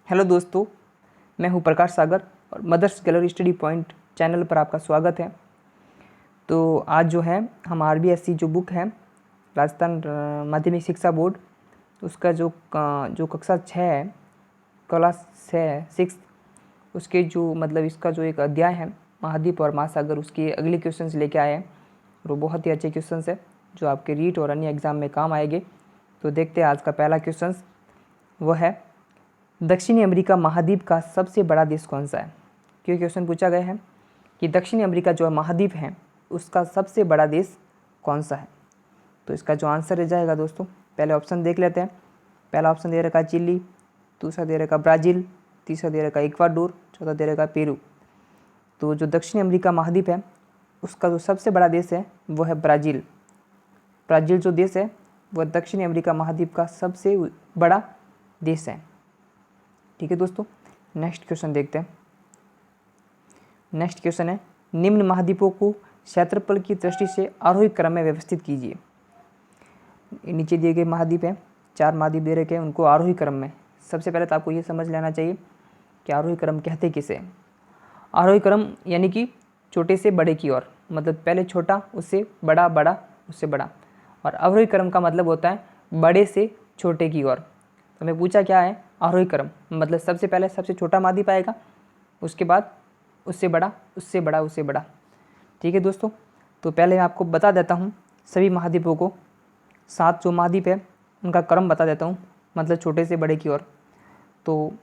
Hello दोस्तों, मैं हूं प्रकाश सागर और mother's gallery study point channel पर आपका स्वागत है। तो आज जो है हम आरबीएसई जो बुक है राजस्थान माध्यमिक शिक्षा बोर्ड, उसका जो कक्षा 6 है, क्लास 6 उसके जो इसका जो एक अध्याय है महाद्वीप और महासागर, उसके अगले क्वेश्चंस लेके आए हैं और वो बहुत ही अच्छे क्वेश्चंस है जो आपके रीट और अन्य एग्ज़ाम में काम आएंगे। तो देखते हैं आज का पहला क्वेश्चन, वो है दक्षिणी अमेरिका महाद्वीप का सबसे बड़ा देश कौन सा है। क्यों क्वेश्चन पूछा गया है कि दक्षिणी अमेरिका जो महाद्वीप है उसका सबसे बड़ा देश कौन सा है। तो इसका जो आंसर रह जाएगा दोस्तों, पहले ऑप्शन देख लेते हैं। पहला ऑप्शन दे रखा है चिली, दूसरा दे रखा ब्राज़ील, तीसरा दे रखा इक्वाडोर, चौथा दे रखा पेरू। तो जो दक्षिणी अमेरिका महाद्वीप है उसका जो सबसे बड़ा देश है वो है ब्राज़ील। ब्राज़ील जो देश है वह दक्षिणी अमेरिका महाद्वीप का सबसे बड़ा देश है। ठीक है दोस्तों, नेक्स्ट क्वेश्चन देखते हैं। नेक्स्ट क्वेश्चन है निम्न महाद्वीपों को क्षेत्रफल की दृष्टि से आरोही क्रम में व्यवस्थित कीजिए। नीचे दिए गए महाद्वीप हैं, 4 महाद्वीप दे रखे हैं, उनको आरोही क्रम में। सबसे पहले तो आपको ये समझ लेना चाहिए कि आरोही क्रम कहते किसे। आरोही क्रम यानी कि छोटे से बड़े की ओर, मतलब पहले छोटा उससे बड़ा, बड़ा उससे बड़ा। और अवरोही क्रम का मतलब होता है बड़े से छोटे की ओर। तो हमें पूछा क्या है, आरोही क्रम मतलब सबसे पहले सबसे छोटा महाद्वीप आएगा, उसके बाद उससे बड़ा, उससे बड़ा, उससे बड़ा। ठीक है दोस्तों, तो पहले मैं आपको बता देता हूँ सभी महाद्वीपों को। 7 जो महाद्वीप है उनका क्रम बता देता हूँ, मतलब छोटे से बड़े की ओर। तो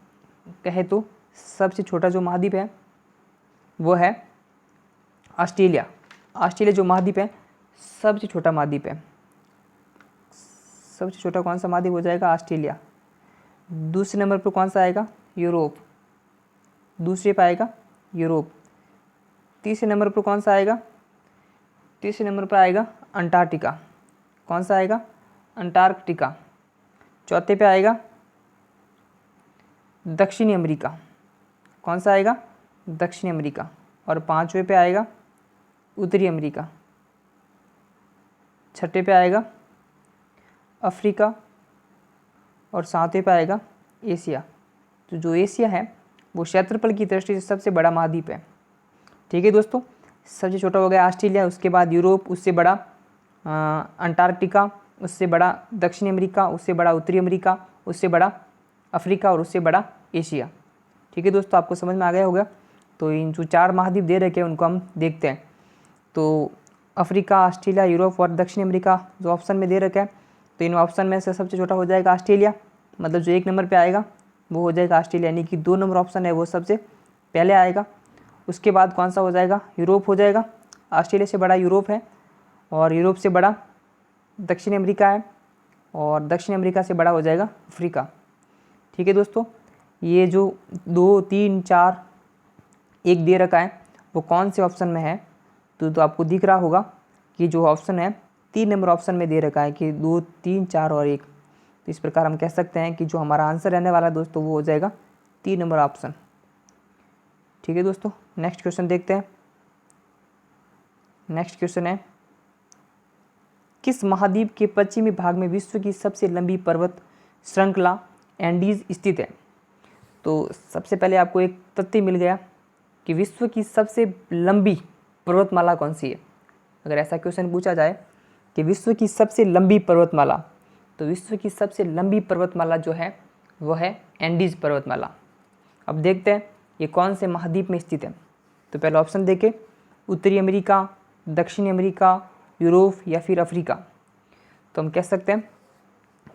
कहे तो सबसे छोटा जो महाद्वीप है वो है ऑस्ट्रेलिया। ऑस्ट्रेलिया जो महाद्वीप है सबसे छोटा महाद्वीप है। सबसे छोटा कौन सा महाद्वीप हो जाएगा, ऑस्ट्रेलिया। दूसरे नंबर पर कौन सा आएगा, यूरोप। दूसरे पे आएगा यूरोप। तीसरे नंबर पर कौन सा आएगा, तीसरे नंबर पर आएगा अंटार्कटिका। कौन सा आएगा, अंटार्कटिका। चौथे पे आएगा दक्षिणी अमेरिका। कौन सा आएगा, दक्षिणी अमेरिका। और 5वें पे आएगा उत्तरी अमेरिका। 6ठे पे आएगा अफ्रीका। और 7वें पे आएगा एशिया। तो जो एशिया है वो क्षेत्रफल की दृष्टि से सबसे बड़ा महाद्वीप है। ठीक है दोस्तों, सबसे छोटा हो गया ऑस्ट्रेलिया, उसके बाद यूरोप, उससे बड़ा अंटार्कटिका, उससे बड़ा दक्षिणी अमेरिका, उससे बड़ा उत्तरी अमेरिका, उससे बड़ा अफ्रीका और उससे बड़ा एशिया। ठीक है दोस्तों, आपको समझ में आ गया होगा। तो इन जो 4 महाद्वीप दे रखे हैं उनको हम देखते हैं। तो अफ्रीका, ऑस्ट्रेलिया, यूरोप और दक्षिणी अमेरिका जो ऑप्शन में दे रखे हैं, तो इन ऑप्शन में से सबसे छोटा हो जाएगा ऑस्ट्रेलिया, मतलब जो 1 नंबर पे आएगा वो हो जाएगा ऑस्ट्रेलिया, यानी कि 2 नंबर ऑप्शन है वो सबसे पहले आएगा। उसके बाद कौन सा हो जाएगा, यूरोप हो जाएगा। ऑस्ट्रेलिया से बड़ा यूरोप है और यूरोप से बड़ा दक्षिण अमेरिका है और दक्षिण अमेरिका से बड़ा हो जाएगा अफ्रीका। ठीक है दोस्तों, ये जो 2, 3, 4, 1 दे रखा है वो कौन से ऑप्शन में है। तो आपको दिख रहा होगा कि जो ऑप्शन है 3 नंबर ऑप्शन में दे रखा है कि 2, 3, 4 और 1। तो इस प्रकार हम कह सकते हैं कि जो हमारा आंसर रहने वाला है दोस्तों वो हो जाएगा 3 नंबर ऑप्शन। ठीक है दोस्तों, नेक्स्ट क्वेश्चन देखते हैं। नेक्स्ट क्वेश्चन है किस महाद्वीप के पश्चिमी भाग में विश्व की सबसे लंबी पर्वत श्रृंखला एंडीज स्थित है। तो सबसे पहले आपको एक तथ्य मिल गया कि विश्व की सबसे लंबी पर्वतमाला कौन सी है। अगर ऐसा क्वेश्चन पूछा जाए कि विश्व की सबसे लंबी पर्वतमाला, तो विश्व की सबसे लंबी पर्वतमाला जो है वो है एंडीज पर्वतमाला। अब देखते हैं ये कौन से महाद्वीप में स्थित है। तो पहला ऑप्शन देखें, उत्तरी अमेरिका, दक्षिणी अमेरिका, यूरोप या फिर अफ्रीका। तो हम कह सकते हैं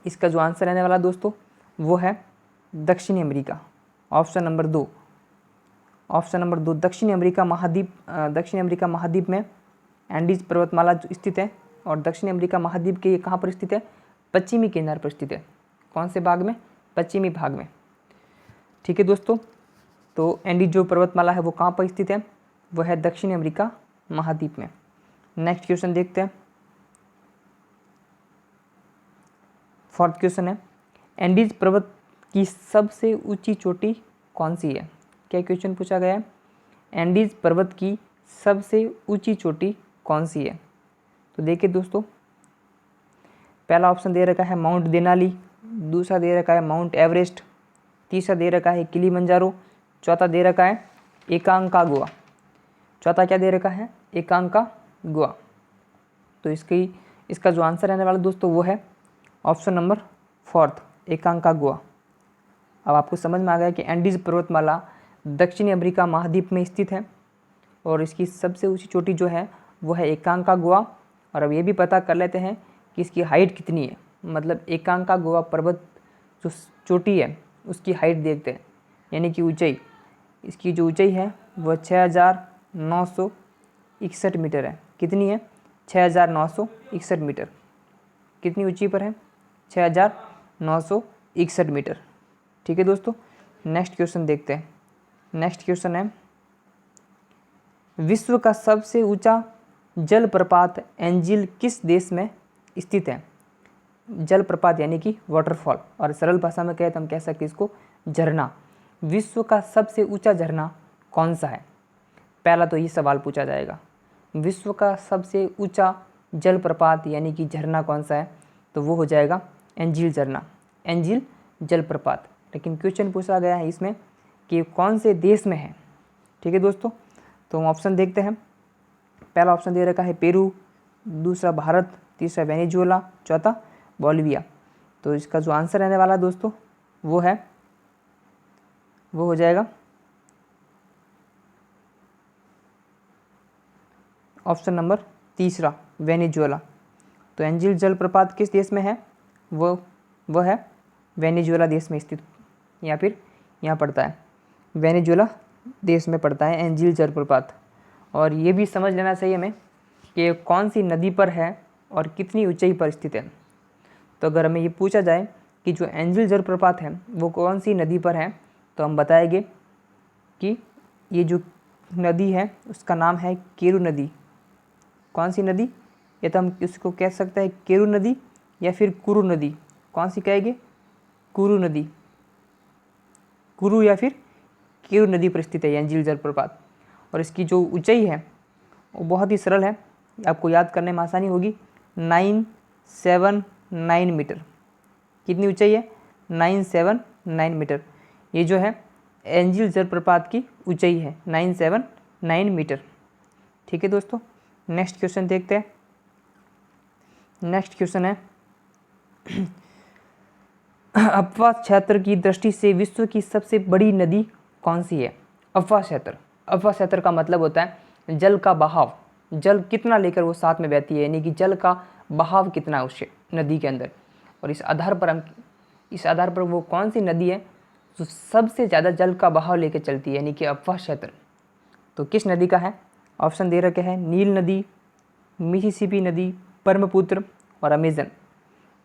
इसका जो आंसर रहने वाला दोस्तों वो है दक्षिणी America, option number 2। Option number 2 दक्षिणी अमेरिका महाद्वीप। दक्षिणी अमेरिका महाद्वीप में एंडीज पर्वतमाला जो स्थित है और दक्षिणी अमेरिका महाद्वीप के कहाँ पर स्थित है, पश्चिमी किनारे पर स्थित है। कौन से भाग में, पश्चिमी भाग में। ठीक है दोस्तों, तो एंडीज जो पर्वतमाला है वो कहाँ पर स्थित है, वो है दक्षिणी अमेरिका महाद्वीप में। नेक्स्ट क्वेश्चन देखते हैं। 4th क्वेश्चन है एंडीज पर्वत की सबसे ऊंची चोटी कौन सी है। क्या क्वेश्चन पूछा गया है, एंडीज पर्वत की सबसे ऊंची चोटी कौन सी है। तो देखिए दोस्तों, पहला ऑप्शन दे रखा है माउंट देनाली, दूसरा दे रखा है माउंट एवरेस्ट, तीसरा दे रखा है किलिमंजारो, चौथा दे रखा है एकांकागुआ। चौथा क्या दे रखा है? एकांकागुआ। तो इसका जो आंसर रहने वाला दोस्तों वो है ऑप्शन नंबर 4 एकांकागुआ। अब आपको समझ में आ गया कि एंडीज पर्वतमाला दक्षिणी अमेरिका महाद्वीप में स्थित है और इसकी सबसे ऊंची चोटी जो है वो है एकांकागुआ। और अब ये भी पता कर लेते हैं कि इसकी हाइट कितनी है, मतलब एकांकागुआ पर्वत जो चोटी है उसकी हाइट देखते हैं, यानी कि ऊंचाई। इसकी जो ऊंचाई है वह 6961 मीटर है। कितनी है? 6961 मीटर। कितनी ऊंची पर है? 6961 मीटर। ठीक है दोस्तों, नेक्स्ट क्वेश्चन देखते हैं। नेक्स्ट क्वेश्चन है, विश्व का सबसे ऊंचा जलप्रपात एंजिल किस देश में स्थित है? जलप्रपात यानी कि वाटरफॉल, और सरल भाषा में कहे तो हम कह सकते हैं इसको झरना। विश्व का सबसे ऊंचा झरना कौन सा है? पहला तो ये सवाल पूछा जाएगा, विश्व का सबसे ऊंचा जलप्रपात यानी कि झरना कौन सा है? तो वो हो जाएगा एंजिल झरना, एंजिल जलप्रपात। लेकिन क्वेश्चन पूछा गया है इसमें कि कौन से देश में है। ठीक है दोस्तों, तो हम ऑप्शन देखते हैं। पहला ऑप्शन दे रखा है पेरू, दूसरा भारत, तीसरा वेनेजुएला, चौथा बोलिविया। तो इसका जो आंसर रहने वाला है दोस्तों वो हो जाएगा ऑप्शन नंबर तीसरा वेनेजुएला। तो एंजिल जलप्रपात किस देश में है? वो है वेनेजुएला देश में स्थित, या फिर यहाँ पड़ता है वेनेजुएला देश में पड़ता है एंजिल जलप्रपात। और ये भी समझ लेना चाहिए हमें कि कौन सी नदी पर है और कितनी ऊंचाई पर स्थित है। तो अगर हमें ये पूछा जाए कि जो एंजिल जलप्रपात है वो कौन सी नदी पर है, तो हम बताएंगे कि ये जो नदी है उसका नाम है केरू नदी। कौन सी नदी? या तो हम इसको कह सकते हैं केरू नदी या फिर कुरु नदी। कौन सी कहेंगे? कुरु नदी। कुरु या फिर केरू नदी पर स्थित है एंजिल जलप्रपात। और इसकी जो ऊंचाई है वो बहुत ही सरल है, आपको याद करने में आसानी होगी, 979 मीटर। कितनी ऊंचाई है? 979 मीटर। ये जो है एंजिल जलप्रपात की ऊंचाई है 979 मीटर। ठीक है दोस्तों, नेक्स्ट क्वेश्चन देखते हैं। नेक्स्ट क्वेश्चन है, अफवाह क्षेत्र की दृष्टि से विश्व की सबसे बड़ी नदी कौन सी है? अफवाह क्षेत्र। अफवाह क्षेत्र का मतलब होता है जल का बहाव, जल कितना लेकर वो साथ में बहती है, यानी कि जल का बहाव कितना है उस नदी के अंदर। और इस आधार पर वो कौन सी नदी है जो सबसे ज़्यादा जल का बहाव लेकर चलती है, यानी कि अफवाह क्षेत्र। तो किस नदी का है? ऑप्शन दे रखे हैं नील नदी, मिसिसिपी नदी, ब्रह्मपुत्र और अमेजन।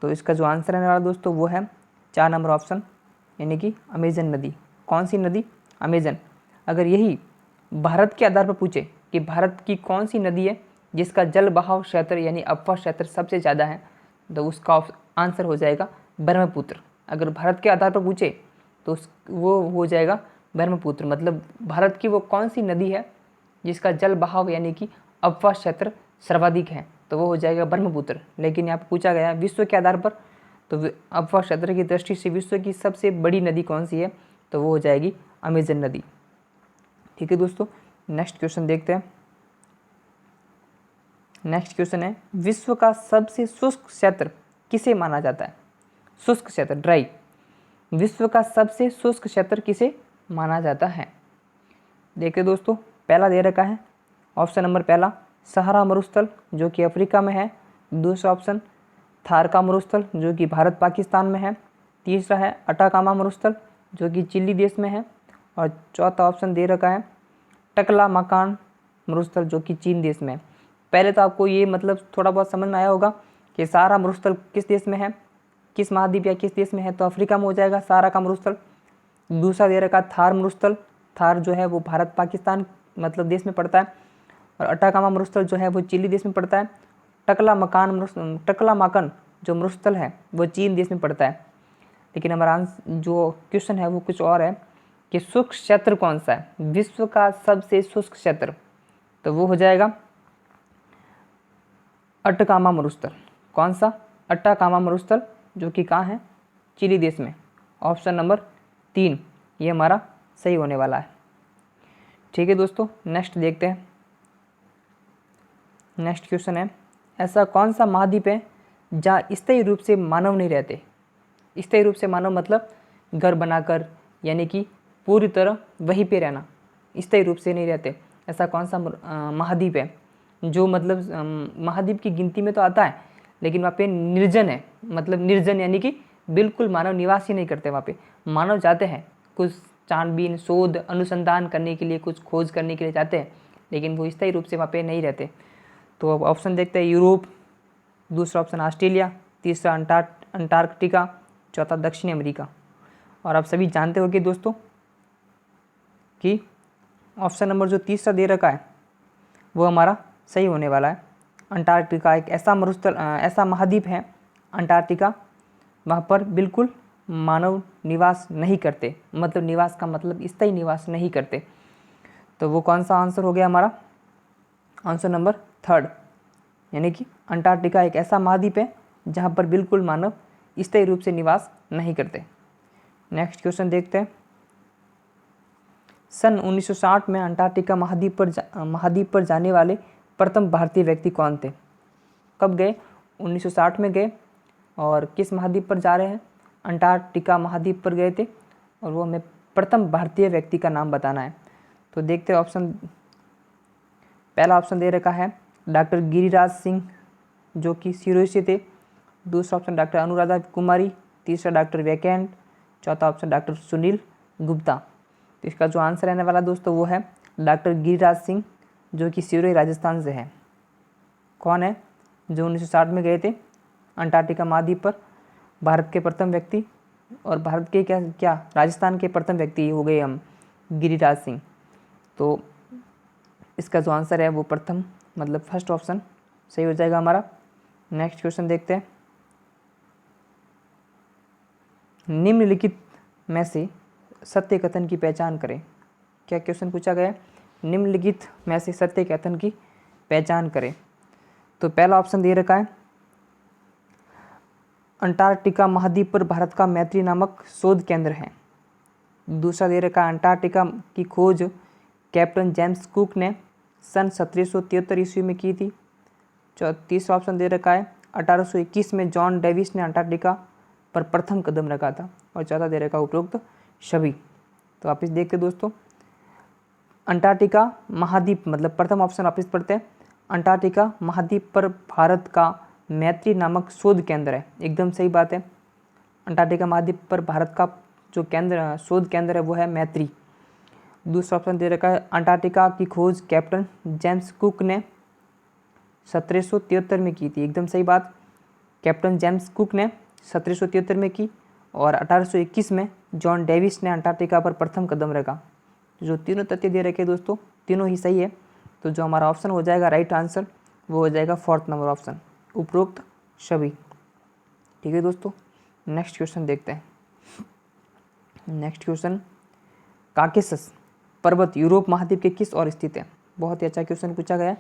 तो इसका जो आंसर रहने वाला दोस्तों वो है 4 नंबर ऑप्शन, यानी कि अमेजन नदी। कौन सी नदी? अमेजन। अगर यही भारत के आधार पर पूछे कि भारत की कौन सी नदी है जिसका जल बहाव क्षेत्र यानी अफवाह क्षेत्र सबसे ज़्यादा है, तो उसका आंसर हो जाएगा ब्रह्मपुत्र। अगर भारत के आधार पर पूछे तो वो हो जाएगा ब्रह्मपुत्र, मतलब भारत की वो कौन सी नदी है जिसका जल बहाव यानी कि अफवाह क्षेत्र सर्वाधिक है, तो वो हो जाएगा ब्रह्मपुत्र। लेकिन यहाँ पर पूछा गया विश्व के आधार पर, तो अफवाह क्षेत्र की दृष्टि से विश्व की सबसे बड़ी नदी कौन सी है, तो वो हो जाएगी अमेजन नदी। ठीक है दोस्तों, नेक्स्ट क्वेश्चन देखते हैं। नेक्स्ट क्वेश्चन है, विश्व का सबसे शुष्क क्षेत्र किसे माना जाता है? शुष्क क्षेत्र, ड्राई। विश्व का सबसे शुष्क क्षेत्र किसे माना जाता है? देखिए दोस्तों, पहला दे रखा है ऑप्शन नंबर पहला सहारा मरुस्थल जो कि अफ्रीका में है। दूसरा ऑप्शन थार का मरुस्थल जो कि भारत पाकिस्तान में है। तीसरा है अटाकामा मरुस्थल जो कि चिली देश में है। और चौथा ऑप्शन दे रखा है टकलामाकान मरुस्थल जो कि चीन देश में है। पहले तो आपको ये मतलब थोड़ा बहुत समझ में आया होगा कि सहारा मरुस्थल किस देश में है, किस महाद्वीप या किस देश में है, तो अफ्रीका में हो जाएगा सहारा का मरुस्थल। दूसरा दे रखा थार मरुस्थल, थार जो है वो भारत पाकिस्तान मतलब देश में पड़ता है। और अटाकामा मरुस्थल जो है वो चिली देश में पड़ता है। टकलामाकन जो मरुस्थल है वो चीन देश में पड़ता है। लेकिन हमारा जो क्वेश्चन है वो कुछ और है कि शुष्क क्षेत्र कौन सा है, विश्व का सबसे शुष्क क्षेत्र, तो वो हो जाएगा अटाकामा मरुस्थल। कौन सा? अटाकामा मरुस्थल जो कि कहाँ है? चिली देश में। ऑप्शन नंबर 3, ये हमारा सही होने वाला है। ठीक है दोस्तों, नेक्स्ट देखते हैं। नेक्स्ट क्वेश्चन है, ऐसा कौन सा महाद्वीप है जहाँ स्थायी रूप से मानव नहीं रहते। स्थायी रूप से मानव मतलब घर बनाकर, यानी कि पूरी तरह वहीं पे रहना, स्थायी रूप से नहीं रहते। ऐसा कौन सा महाद्वीप है जो मतलब महाद्वीप की गिनती में तो आता है, लेकिन वहाँ पे निर्जन है, मतलब निर्जन यानी कि बिल्कुल मानव निवास ही नहीं करते। वहाँ पे मानव जाते हैं कुछ छानबीन, शोध, अनुसंधान करने के लिए, कुछ खोज करने के लिए जाते हैं, लेकिन वो स्थायी रूप से वहाँ पे नहीं रहते। तो अब ऑप्शन देखते हैं, यूरोप, दूसरा ऑप्शन ऑस्ट्रेलिया, तीसरा अंटार्कटिका, चौथा दक्षिण अमेरिका। और आप सभी जानते होंगे दोस्तों कि ऑप्शन नंबर जो तीसरा दे रखा है वो हमारा सही होने वाला है। अंटार्कटिका एक ऐसा मरुस्थल, ऐसा महाद्वीप है अंटार्कटिका, वहाँ पर बिल्कुल मानव निवास नहीं करते, मतलब निवास का मतलब स्थायी निवास नहीं करते। तो वो कौन सा आंसर हो गया हमारा, आंसर नंबर 3, यानी कि अंटार्कटिका एक ऐसा महाद्वीप है जहाँ पर बिल्कुल मानव स्थायी रूप से निवास नहीं करते। नेक्स्ट क्वेश्चन देखते हैं, सन 1960 में अंटार्कटिका महाद्वीप पर जाने वाले प्रथम भारतीय व्यक्ति कौन थे। कब गए, 1960 में गए, और किस महाद्वीप पर जा रहे हैं, अंटार्कटिका महाद्वीप पर गए थे, और वो हमें प्रथम भारतीय व्यक्ति का नाम बताना है। तो देखते हैं ऑप्शन, पहला ऑप्शन दे रखा है डॉक्टर गिरिराज सिंह जो कि सिरोही से थे, दूसरा ऑप्शन डॉक्टर अनुराधा कुमारी, तीसरा डॉक्टर वैकेंट, चौथा ऑप्शन डॉक्टर सुनील गुप्ता। तो इसका जो आंसर रहने वाला दोस्तों वो है डॉक्टर गिरिराज सिंह जो कि सिरोही राजस्थान से है। कौन है, जो 1960 में गए थे अंटार्कटिका महाद्वीप पर, भारत के प्रथम व्यक्ति, और भारत के क्या राजस्थान के प्रथम व्यक्ति हो गए हम, गिरिराज सिंह। तो इसका जो आंसर है वो प्रथम, मतलब फर्स्ट ऑप्शन सही हो जाएगा हमारा। नेक्स्ट क्वेश्चन देखते हैं, निम्नलिखित में से सत्य कथन की पहचान करें। क्या क्वेश्चन पूछा गया है, निम्नलिखित में से सत्य कथन की पहचान करें। तो पहला ऑप्शन दे रखा है अंटार्कटिका महाद्वीप पर भारत का मैत्री नामक शोध केंद्र है। दूसरा दे रखा है अंटार्कटिका की खोज कैप्टन जेम्स कुक ने सन 1773 ईस्वी में की थी। तीसरा ऑप्शन दे रखा है 1821 में जॉन डेविस ने अंटार्कटिका पर प्रथम कदम रखा था, और चौथा दे रखा उपरोक्त सभी। तो वापिस देखते दोस्तों, अंटार्कटिका महाद्वीप मतलब प्रथम ऑप्शन वापिस पढ़ते हैं, अंटार्कटिका महाद्वीप पर भारत का मैत्री नामक शोध केंद्र है, एकदम सही बात है। अंटार्कटिका महाद्वीप पर भारत का जो केंद्र शोध केंद्र है वो है मैत्री। दूसरा ऑप्शन दे रखा है अंटार्कटिका की खोज कैप्टन जेम्स कुक ने 1773 में की थी, एकदम सही बात। कैप्टन जेम्स कुक ने 1773 में की, और 1821 में जॉन डेविस ने अंटार्कटिका पर प्रथम कदम रखा। जो तीनों तथ्य दे रखे दोस्तों, तीनों ही सही है। तो जो हमारा ऑप्शन हो जाएगा राइट आंसर वो हो जाएगा 4th नंबर ऑप्शन, उपरोक्त सभी। ठीक है दोस्तों, नेक्स्ट क्वेश्चन देखते हैं। नेक्स्ट क्वेश्चन, काकेसस पर्वत यूरोप महाद्वीप के किस ओर स्थित है। बहुत ही अच्छा क्वेश्चन पूछा गया है।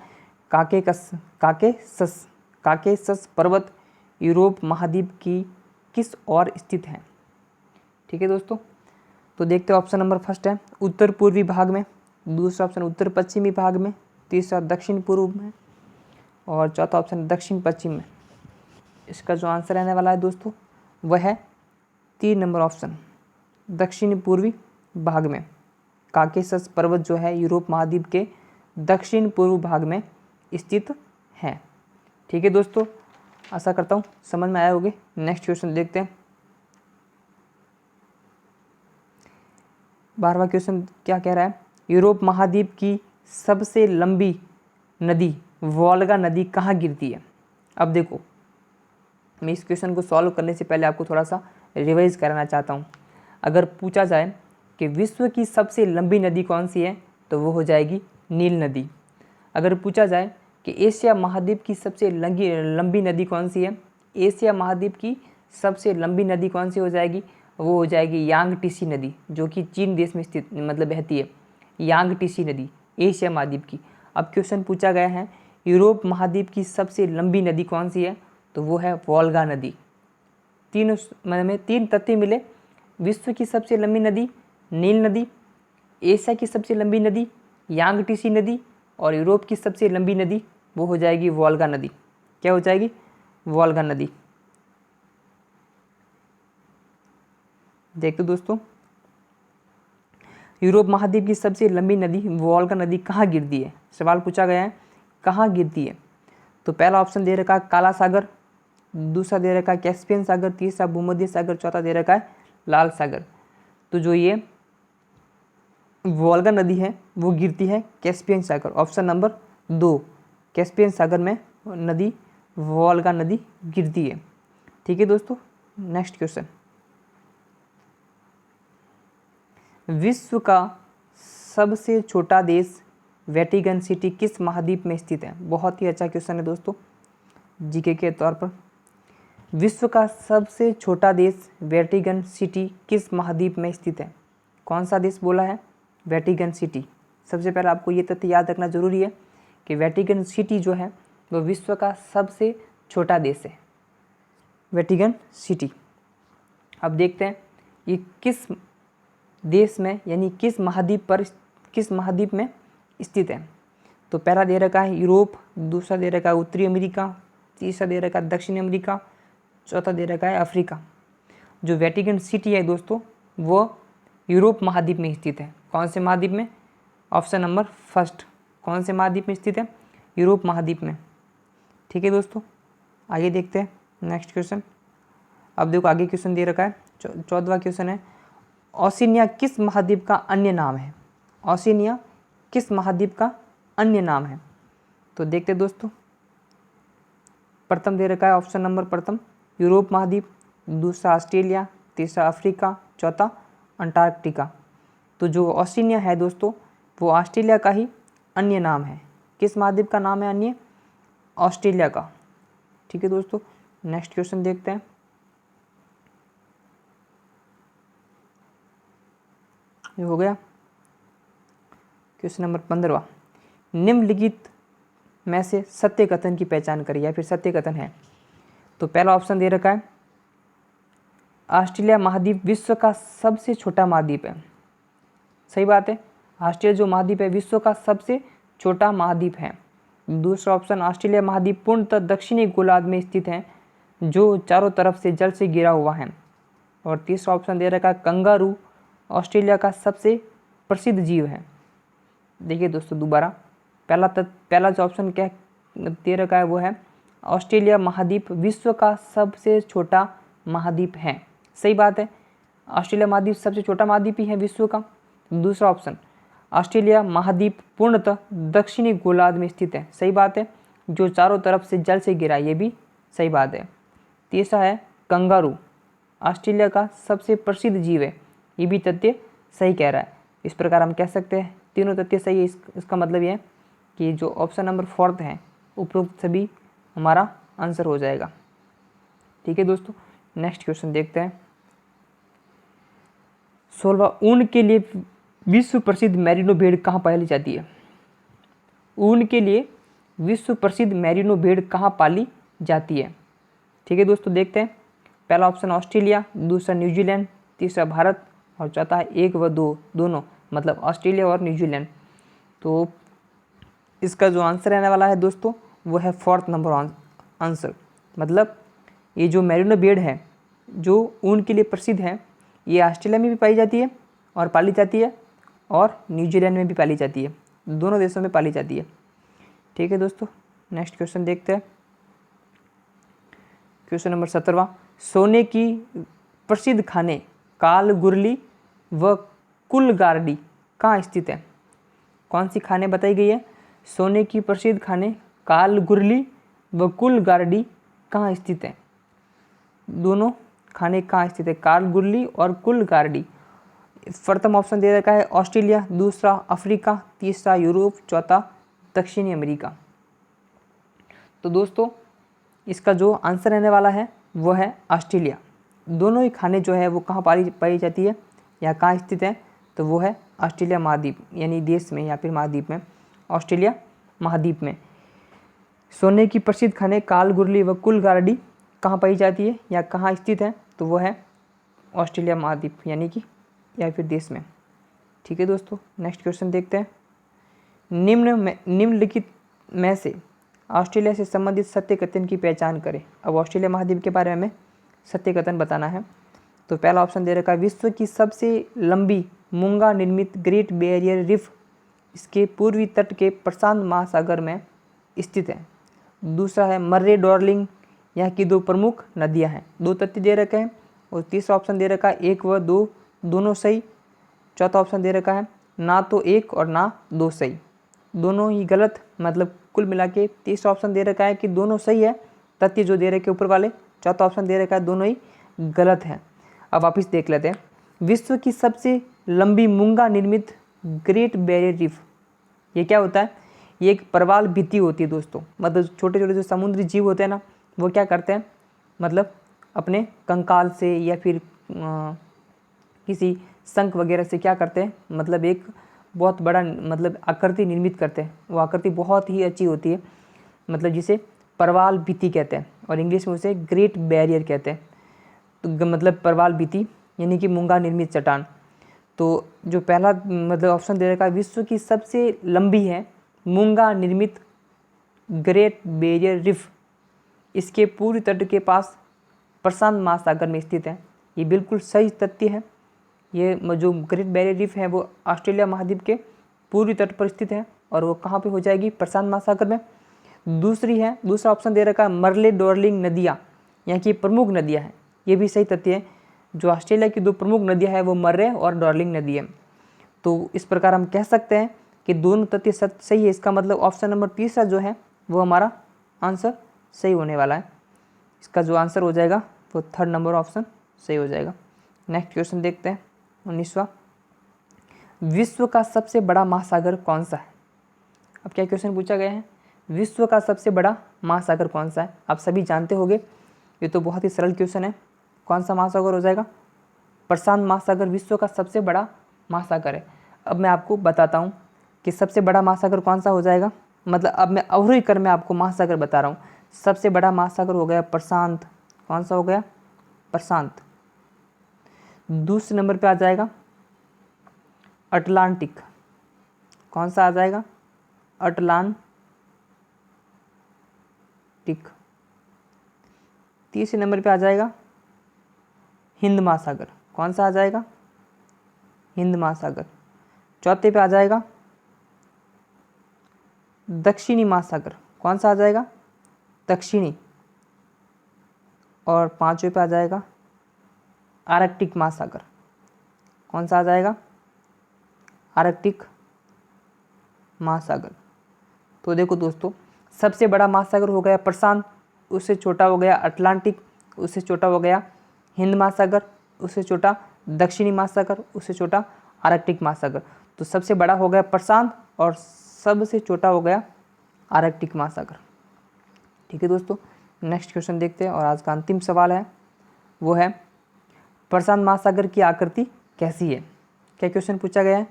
काकेसस पर्वत यूरोप महाद्वीप की किस ओर स्थित है। ठीक है दोस्तों, तो देखते हैं ऑप्शन नंबर फर्स्ट है उत्तर पूर्वी भाग में, दूसरा ऑप्शन उत्तर पश्चिमी भाग में, तीसरा दक्षिण पूर्व में, और चौथा ऑप्शन दक्षिण पश्चिम में। इसका जो आंसर रहने वाला है दोस्तों वह है 3 नंबर ऑप्शन, दक्षिण पूर्वी भाग में। काकेसस पर्वत जो है यूरोप महाद्वीप के दक्षिण पूर्व भाग में स्थित है। ठीक है दोस्तों, आशा करता हूँ समझ में आया होगे। नेक्स्ट क्वेश्चन देखते हैं। 12वां क्वेश्चन क्या कह रहा है, यूरोप महाद्वीप की सबसे लंबी नदी वोल्गा नदी कहाँ गिरती है। अब देखो, मैं इस क्वेश्चन को सॉल्व करने से पहले आपको थोड़ा सा रिवाइज कराना चाहता हूँ। अगर पूछा जाए कि विश्व की सबसे लंबी नदी कौन सी है तो वो हो जाएगी नील नदी। अगर पूछा जाए कि एशिया महाद्वीप की सबसे लंबी नदी कौन सी है, एशिया महाद्वीप की सबसे लंबी नदी कौन सी हो जाएगी, वो हो जाएगी यांगटीसी नदी, जो कि चीन देश में स्थित मतलब बहती है। यांगटीसी नदी एशिया महाद्वीप की। अब क्वेश्चन पूछा गया है यूरोप महाद्वीप की सबसे लंबी नदी कौन सी है, तो वो है वोल्गा नदी। तीन 3 तथ्य मिले, विश्व की सबसे लंबी नदी नील नदी, एशिया की सबसे लंबी नदी यांगटीसी नदी, और यूरोप की सबसे लंबी नदी वो हो जाएगी वोल्गा नदी। क्या हो जाएगी? वोल्गा नदी। देखते दोस्तों, यूरोप महाद्वीप की सबसे लंबी नदी वोल्गा नदी कहाँ गिरती है? सवाल पूछा गया है, कहाँ गिरती है? तो पहला ऑप्शन दे रखा है काला सागर, दूसरा दे रखा है कैस्पियन सागर, तीसरा भूमध्य सागर, चौथा दे रखा है लाल सागर। तो जो ये वोल्गा नदी है वो गिरती है कैस्पियन सागर। ऑप्शन नंबर 2, कैस्पियन सागर में नदी वोल्गा नदी गिरती है। ठीक है दोस्तों, नेक्स्ट क्वेश्चन, विश्व का सबसे छोटा देश वेटिकन सिटी किस महाद्वीप में स्थित है? बहुत ही अच्छा क्वेश्चन है दोस्तों, जीके के तौर पर। विश्व का सबसे छोटा देश वेटिकन सिटी किस महाद्वीप में स्थित है? कौन सा देश बोला है? Vatican city. सबसे पहले आपको ये तथ्य याद रखना जरूरी है कि वेटिकन सिटी जो है वो विश्व का सबसे छोटा देश है, वेटिकन सिटी। अब देखते हैं ये किस देश में यानी किस महाद्वीप में स्थित है। तो पहला दे रखा है यूरोप, दूसरा दे रखा है उत्तरी अमेरिका, तीसरा दे रखा है दक्षिण अमेरिका, चौथा दे रखा है अफ्रीका। जो वेटिकन सिटी है दोस्तों वो यूरोप महाद्वीप में स्थित है। कौन से महाद्वीप में? Option number first. कौन से महाद्वीप में स्थित है? यूरोप महाद्वीप में। ठीक है दोस्तों, आगे देखते हैं नेक्स्ट क्वेश्चन। अब देखो आगे क्वेश्चन दे रखा है, 14वां क्वेश्चन है, ओशिनिया किस महाद्वीप का अन्य नाम है? ओशिनिया किस महाद्वीप का अन्य नाम है? तो देखते दोस्तों, प्रथम दे रखा है ऑप्शन नंबर प्रथम यूरोप महाद्वीप, दूसरा ऑस्ट्रेलिया, तीसरा अफ्रीका, चौथा अंटार्कटिका। तो जो ओशिनिया है दोस्तों वो ऑस्ट्रेलिया का ही अन्य नाम है। किस महाद्वीप का नाम है अन्य? ऑस्ट्रेलिया का। ठीक है दोस्तों, नेक्स्ट क्वेश्चन देखते हैं। ये हो गया क्वेश्चन नंबर 15वां, निम्नलिखित में से सत्य कथन की पहचान करिए, या फिर सत्य कथन है। तो पहला ऑप्शन दे रखा है ऑस्ट्रेलिया महाद्वीप विश्व का सबसे छोटा महाद्वीप है। सही बात है, ऑस्ट्रेलिया जो महाद्वीप है विश्व का सबसे छोटा महाद्वीप है। दूसरा ऑप्शन, ऑस्ट्रेलिया महाद्वीप पूर्णतः दक्षिणी गोलार्ध में स्थित है जो चारों तरफ से जल से घिरा हुआ है। और तीसरा ऑप्शन दे रखा है कंगारू ऑस्ट्रेलिया का सबसे प्रसिद्ध जीव है। देखिए दोस्तों दोबारा, पहला जो ऑप्शन क्या दे रखा है वो है ऑस्ट्रेलिया महाद्वीप विश्व का सबसे छोटा महाद्वीप है। सही बात है, ऑस्ट्रेलिया महाद्वीप सबसे छोटा महाद्वीप ही है विश्व का। दूसरा ऑप्शन, ऑस्ट्रेलिया महाद्वीप पूर्णतः दक्षिणी गोलार्ध में स्थित है। सही बात है, जो चारों तरफ से जल से घिरा, ये भी सही बात है। तीसरा है कंगारू ऑस्ट्रेलिया का सबसे प्रसिद्ध जीव है, ये भी तथ्य सही कह रहा है। इस प्रकार हम कह सकते हैं तीनों तथ्य सही है। इसका मतलब ये है कि जो ऑप्शन नंबर 4 है उपरोक्त सभी हमारा आंसर हो जाएगा। ठीक है दोस्तों, नेक्स्ट क्वेश्चन देखते हैं। 16वां, ऊन के लिए विश्व प्रसिद्ध मैरिनो भेड़ कहाँ पाली जाती है? ऊन के लिए विश्व प्रसिद्ध मैरिनो भेड़ कहाँ पाली जाती है? ठीक है दोस्तों, देखते हैं। पहला ऑप्शन ऑस्ट्रेलिया, दूसरा न्यूजीलैंड, तीसरा भारत, और चौथा है 1 व 2 दोनों, मतलब ऑस्ट्रेलिया और न्यूजीलैंड। तो इसका जो आंसर रहने वाला है दोस्तों वो है 4th नंबर आंसर। मतलब ये जो मैरिनो भेड़ है जो ऊन के लिए प्रसिद्ध है, ये ऑस्ट्रेलिया में भी पाई जाती है और पाली जाती है, और न्यूजीलैंड में भी पाली जाती है, दोनों देशों में पाली जाती है। ठीक है दोस्तों, नेक्स्ट क्वेश्चन देखते हैं। क्वेश्चन नंबर 17वां, सोने की प्रसिद्ध खाने कालगुरली व कुलगार्डी कहाँ स्थित है? कौन सी खाने बताई गई है? सोने की प्रसिद्ध खाने कालगुरली व कुलगार्डी कहाँ स्थित है? दोनों खाने कहाँ स्थित है? कालगुरली और कुलगार्डी। प्रथम ऑप्शन दे रखा है ऑस्ट्रेलिया, दूसरा अफ्रीका, तीसरा यूरोप, चौथा दक्षिणी अमेरिका। तो दोस्तों इसका जो आंसर रहने वाला है वो है ऑस्ट्रेलिया। दोनों ही खाने जो है वो कहाँ पाई जाती है या कहाँ स्थित है? तो वो है ऑस्ट्रेलिया महाद्वीप यानी देश में या फिर महाद्वीप में, ऑस्ट्रेलिया महाद्वीप में। सोने की प्रसिद्ध खाने कालगुरली व कुलगार्डी कहाँ पाई जाती है या कहाँ स्थित है? तो वो है ऑस्ट्रेलिया महाद्वीप यानी कि या फिर देश में। ठीक है दोस्तों, नेक्स्ट क्वेश्चन देखते हैं। निम्नलिखित में से ऑस्ट्रेलिया से संबंधित सत्य कथन की पहचान करें। अब ऑस्ट्रेलिया महाद्वीप के बारे में हमें सत्य कथन बताना है। तो पहला ऑप्शन दे रखा है, विश्व की सबसे लंबी मूंगा निर्मित ग्रेट बैरियर रीफ इसके पूर्वी तट के प्रशांत महासागर में स्थित है। दूसरा है, मर्रे डार्लिंग यहाँ की दो प्रमुख नदियाँ हैं। दो तथ्य दे रखे हैं। और तीसरा ऑप्शन दे रखा है, 1 व 2 दोनों सही। चौथा ऑप्शन दे रखा है, ना तो 1 और ना 2 सही, दोनों ही गलत। मतलब कुल मिला के तीसरा ऑप्शन दे रखा है कि दोनों सही है, तथ्य जो दे रखे ऊपर वाले। चौथा ऑप्शन दे रखा है दोनों ही गलत हैं। अब वापिस देख लेते हैं। विश्व की सबसे लंबी मूंगा निर्मित ग्रेट बैरियर रीफ, ये क्या होता है? ये एक प्रवाल भित्ति होती है दोस्तों। मतलब छोटे छोटे जो समुद्री जीव होते हैं ना, वो क्या करते हैं, मतलब अपने कंकाल से या फिर किसी शंख वगैरह से क्या करते हैं, मतलब एक बहुत बड़ा मतलब आकृति निर्मित करते हैं। वो आकृति बहुत ही अच्छी होती है, मतलब जिसे प्रवाल भित्ति कहते हैं और इंग्लिश में उसे ग्रेट बैरियर कहते हैं। तो मतलब प्रवाल भित्ति यानी कि मूंगा निर्मित चट्टान। तो जो पहला मतलब ऑप्शन दे रखा है, विश्व की सबसे लंबी है मूंगा निर्मित ग्रेट बैरियर रीफ इसके पूर्वी तट के पास प्रशांत महासागर में स्थित है। ये बिल्कुल सही तथ्य है। ये जो ग्रेट बैरियर रीफ है वो ऑस्ट्रेलिया महाद्वीप के पूर्वी तट पर स्थित है और वो कहाँ पे हो जाएगी? प्रशांत महासागर में। दूसरा ऑप्शन दे रखा है, मर्ले डार्लिंग नदियाँ यहाँ की प्रमुख नदियाँ हैं। ये भी सही तथ्य है। जो ऑस्ट्रेलिया की दो प्रमुख नदियाँ हैं वो मर्रे और डार्लिंग नदी है। तो इस प्रकार हम कह सकते हैं कि दोनों तथ्य सही है। इसका मतलब ऑप्शन नंबर तीसरा जो है वो हमारा आंसर सही होने वाला है। इसका जो आंसर हो जाएगा वो थर्ड नंबर ऑप्शन सही हो जाएगा। नेक्स्ट क्वेश्चन देखते हैं 19वां। विश्व का सबसे बड़ा महासागर कौन सा है? अब क्या क्वेश्चन पूछा गया है, विश्व का सबसे बड़ा महासागर कौन सा है? आप सभी जानते होंगे, ये तो बहुत ही सरल क्वेश्चन है। कौन सा महासागर हो जाएगा? प्रशांत महासागर विश्व का सबसे बड़ा महासागर है। अब मैं आपको बताता हूँ कि सबसे बड़ा महासागर कौन सा हो जाएगा। मतलब अब मैं अवरोही कर मैं आपको महासागर बता रहा हूँ। सबसे बड़ा महासागर हो गया प्रशांत। कौन सा हो गया? प्रशांत। दूसरे नंबर पे आ जाएगा अटलांटिक। कौन सा आ जाएगा? अटलांटिक। तीसरे नंबर पे आ जाएगा हिंद महासागर। कौन सा आ जाएगा? हिंद महासागर। चौथे पे आ जाएगा दक्षिणी महासागर। कौन सा आ जाएगा? दक्षिणी। और पांचवें पे आ जाएगा आर्कटिक महासागर। कौन सा आ जाएगा? आर्कटिक महासागर। तो देखो दोस्तों, सबसे बड़ा महासागर हो गया प्रशांत, उससे छोटा हो गया अटलांटिक, उससे छोटा हो गया हिंद महासागर, उससे छोटा दक्षिणी महासागर, उससे छोटा आर्कटिक महासागर। तो सबसे बड़ा हो गया प्रशांत और सबसे छोटा हो गया आर्कटिक महासागर। ठीक है दोस्तों, नेक्स्ट क्वेश्चन देखते हैं और आज का अंतिम सवाल है, वो है प्रशांत महासागर की आकृति कैसी है? क्या क्वेश्चन पूछा गया है?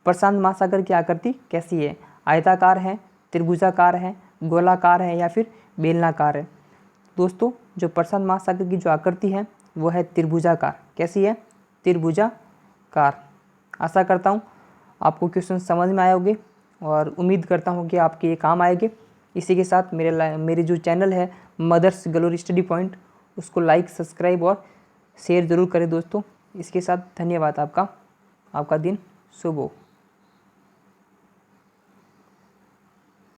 प्रशांत महासागर की आकृति कैसी है? आयताकार है, त्रिभुजाकार है, गोलाकार है या फिर बेलनाकार है? दोस्तों, जो प्रशांत महासागर की जो आकृति है वो है त्रिभुजाकार। कैसी है? त्रिभुजाकार। आशा करता हूँ आपको क्वेश्चन समझ में आए होंगे और उम्मीद करता हूँ कि आपके ये काम आएंगे। इसी के साथ मेरे जो चैनल है मदर्स ग्लोरी स्टडी पॉइंट, उसको लाइक, सब्सक्राइब और शेयर ज़रूर करें दोस्तों। इसके साथ धन्यवाद आपका। आपका दिन शुभ हो।